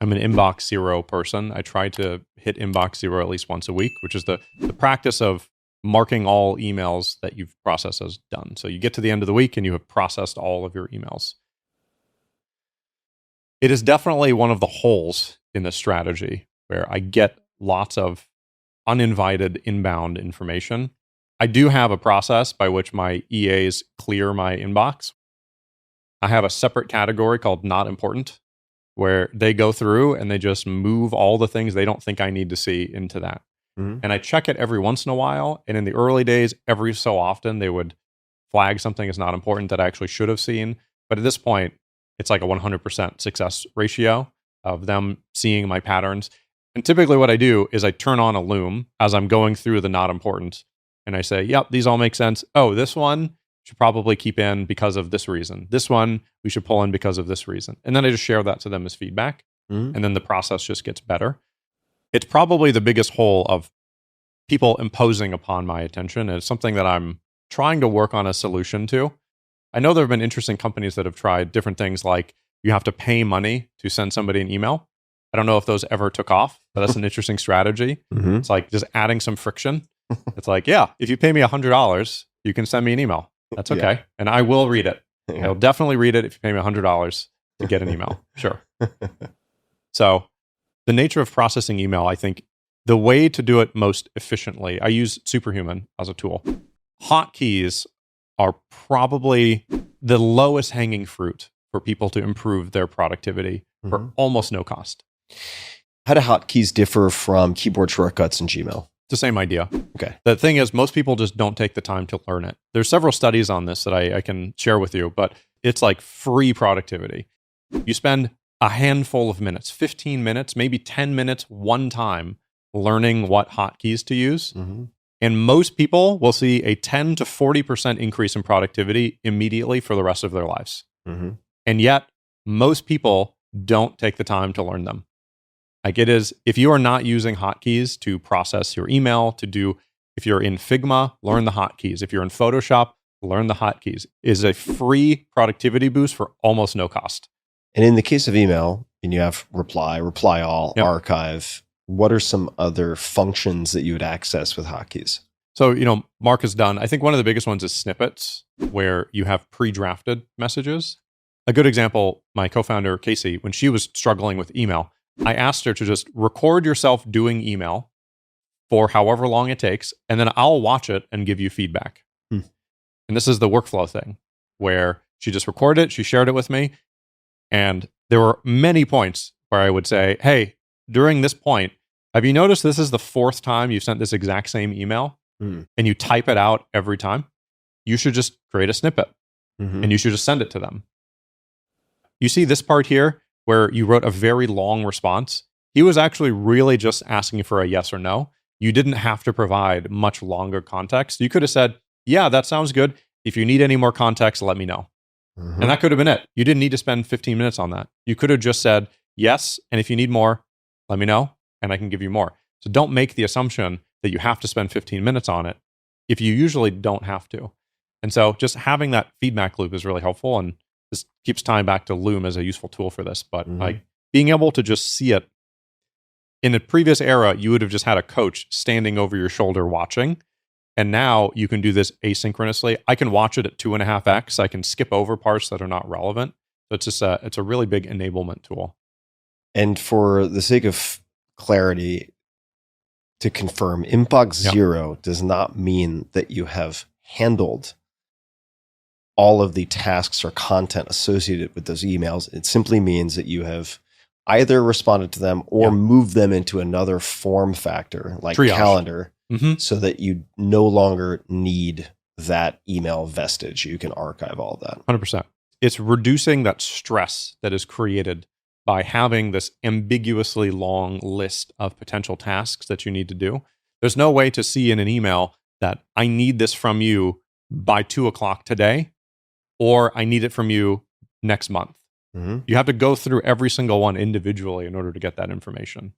I'm an inbox zero person. I try to hit inbox zero at least once a week, which is the practice of marking all emails that you've processed as done. So you get to the end of the week and you have processed all of your emails. It is definitely one of the holes in the strategy where I get lots of uninvited inbound information. I do have a process by which my EAs clear my inbox. I have a separate category called not important, where they go through and they just move all the things they don't think I need to see into that. Mm-hmm. And I check it every once in a while. And in the early days, every so often, they would flag something as not important that I actually should have seen. But at this point, it's like a 100% success ratio of them seeing my patterns. And typically what I do is I turn on a loom as I'm going through the not important. And I say, yep, these all make sense. Oh, this one should probably keep in because of this reason. This one we should pull in because of this reason. And then I just share that to them as feedback. Mm-hmm. And then the process just gets better. It's probably the biggest hole of people imposing upon my attention. And it's something that I'm trying to work on a solution to. I know there have been interesting companies that have tried different things like you have to pay money to send somebody an email. I don't know if those ever took off, but that's an interesting strategy. Mm-hmm. It's like just adding some friction. It's like, yeah, if you pay me $100, you can send me an email. That's okay. Yeah. And I will read it. Yeah. I'll definitely read it if you pay me $100 to get an email. Sure. So the nature of processing email, I think the way to do it most efficiently, I use Superhuman as a tool. Hotkeys are probably the lowest hanging fruit for people to improve their productivity for almost no cost. How do hotkeys differ from keyboard shortcuts in Gmail? It's the same idea. Okay. The thing is, most people just don't take the time to learn it. There's several studies on this that I can share with you, but it's like free productivity. You spend a handful of minutes, 15 minutes, maybe 10 minutes one time learning what hotkeys to use. Mm-hmm. And most people will see a 10 to 40% increase in productivity immediately for the rest of their lives. Mm-hmm. And yet, most people don't take the time to learn them. Like it is, if you are not using hotkeys to process your email, if you're in Figma, learn the hotkeys. If you're in Photoshop, learn the hotkeys. It is a free productivity boost for almost no cost. And in the case of email, and you have reply all, Yep. archive, what are some other functions that you would access with hotkeys? So, Mark has done, I think one of the biggest ones is snippets, where you have pre-drafted messages. A good example, my co-founder, Casey, when she was struggling with email, I asked her to just record yourself doing email for however long it takes, and then I'll watch it and give you feedback. And this is the workflow thing, where she just recorded it, she shared it with me, and there were many points where I would say, hey, during this point, have you noticed this is the fourth time you've sent this exact same email? And you type it out every time? You should just create a snippet, and you should just send it to them. You see this part here, where you wrote a very long response. He was actually really just asking for a yes or no. You didn't have to provide much longer context. You could have said, yeah, that sounds good. If you need any more context, let me know. And that could have been it. You didn't need to spend 15 minutes on that. You could have just said, yes, and if you need more, let me know, and I can give you more. So don't make the assumption that you have to spend 15 minutes on it if you usually don't have to. And so just having that feedback loop is really helpful. And this keeps tying back to Loom as a useful tool for this. But like being able to just see it. In a previous era, you would have just had a coach standing over your shoulder watching. And now you can do this asynchronously. I can watch it at 2.5x. I can skip over parts that are not relevant. So it's just it's a really big enablement tool. And for the sake of clarity, to confirm, inbox zero does not mean that you have handled all of the tasks or content associated with those emails. It simply means that you have either responded to them or moved them into another form factor like Triage. calendar, so that you no longer need that email vestige. You can archive all of that. 100%. It's reducing that stress that is created by having this ambiguously long list of potential tasks that you need to do. There's no way to see in an email that I need this from you by 2:00 today, or I need it from you next month. You have to go through every single one individually in order to get that information.